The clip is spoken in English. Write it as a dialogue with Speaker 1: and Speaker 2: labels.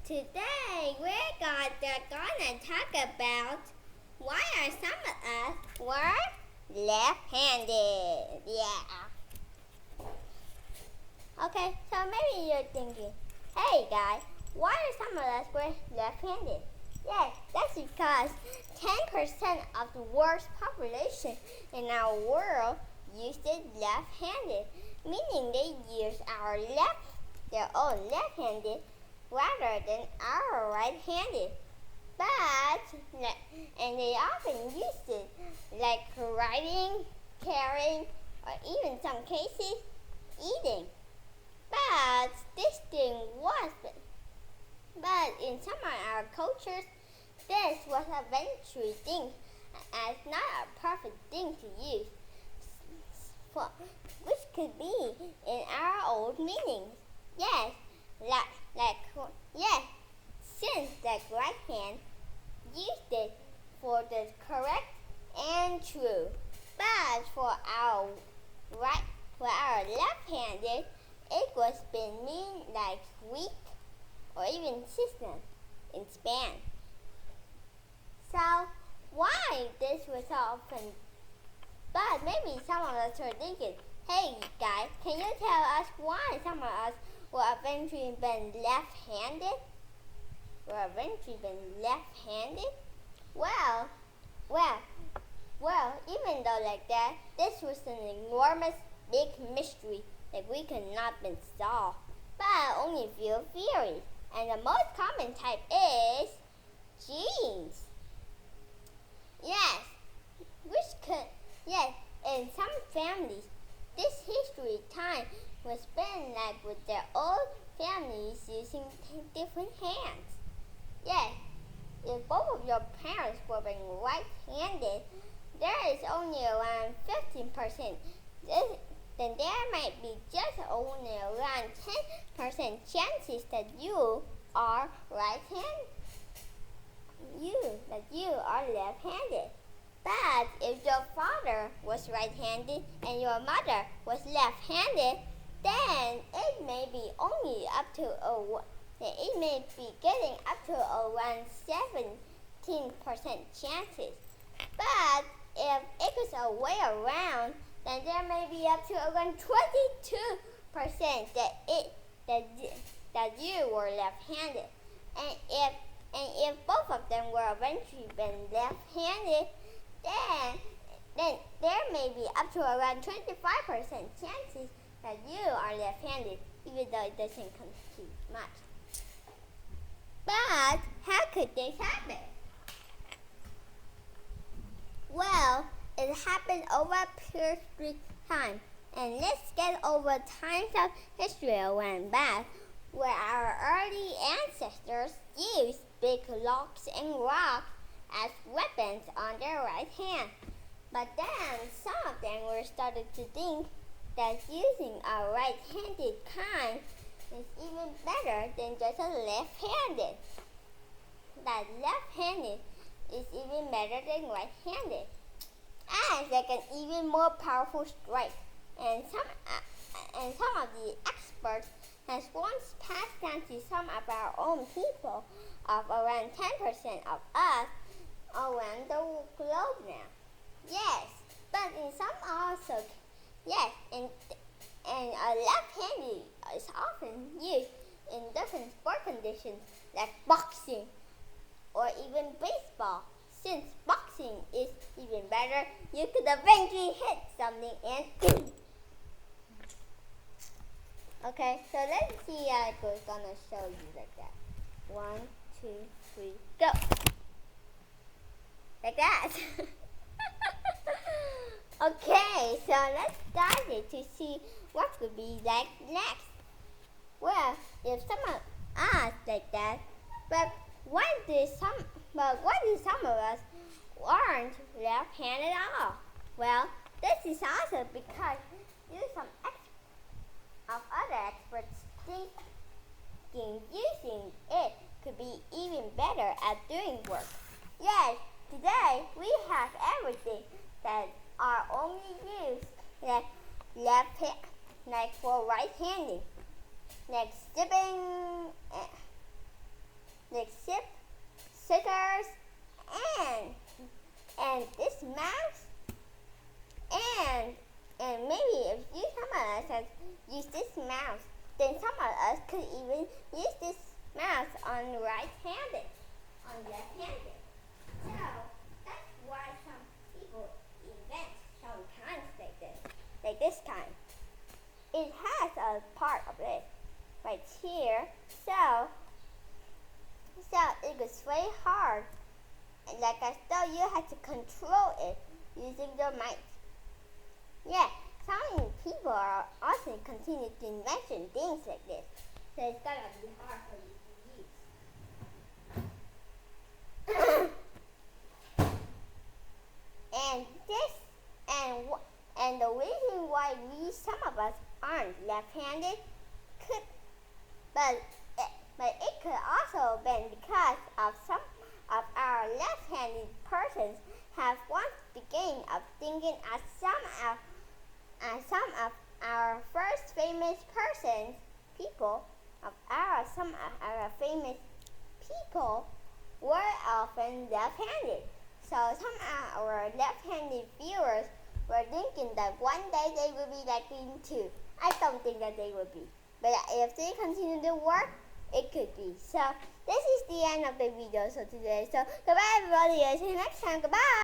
Speaker 1: Today we're gonna talk about why are some of us were left-handed. Yeah. Okay, so maybe you're thinking, hey guys, why are some of us were left-handed? Yes, that's because 10% of the world's population in our world used it left-handed, meaning they use their own left-handed rather than our right-handed. And they often use it like writing, carrying, or even some cases, eating. But this thing was, but in some of our cultures, this was eventually seen as not a perfect thing to use, which could be in our old meanings. Yes, yes, since the right hand used it for the correct and true, but for our left-handed, it was been mean like weak or even system in span. So why this was often? But maybe some of us are thinking, hey guys, can you tell us why some of us will eventually been left-handed? Well, even though like that, this was an enormous big mystery that we could not been solved. But only a few theories. And the most common type is genes. Yes, in some families, this history time was spent like with their old families using different hands. Yes, if both of your parents were being right-handed, there is only around 15%. Then there might be just only around 10% chances that you are right-handed. You are left-handed. But if your father was right-handed and your mother was left-handed, then it may be getting up to around 17% chances. But if it was a way around, then there may be up to around 22% that you were left-handed. And if both of them were eventually been left-handed, then there may be up to around 25% chances that you are left-handed, even though it doesn't compute much. But how could this happen? Well, it happened over a period of time. And let's get over times of history around back, where our early ancestors used big logs and rocks as weapons on their right hand. But then some of them were started to think that using a right-handed kind is even better than just a left-handed. That left-handed is even better than right-handed, as like an even more powerful strike. And some of the experts has once passed down to some of our own people of around 10% of us around the globe now. Yes, but in some also, yes, and a left-handed is often used in different sport conditions like boxing or even baseball. Since boxing is even better, you could eventually hit something and okay, so let's see how it goes. Gonna show you like that. 1, 2, 3, go! Like that. Okay, so let's start it to see what could be like next. Well, if someone asked like that, but why do some of us aren't left-handed at all? Well, this is also because some of other experts thinking using it could be even better at doing work. Yes, today we have everything that are only used like for right-handed, like like scissors, and this mouse, and maybe if some of us has used this mouse, then some of us could even use this mouse on right-handed, on left-handed. So that's why some people invent some kinds like this kind. It has a part of it right here, so it was very hard, and like I thought you had to control it using your mic. Yeah, some people are also continue to invent things like this, so it's gonna be hard for you to use. And and the reason why some of us aren't left-handed but it could also been because of some of our left-handed persons have once begun of thinking as some of our first famous persons, some of our famous people were often left-handed. So some of our left-handed viewers were thinking that one day they will be like them too. I don't think that they will be. But if they continue to work, it could be. So this is the end of the video for today. So goodbye everybody. See you next time. Goodbye.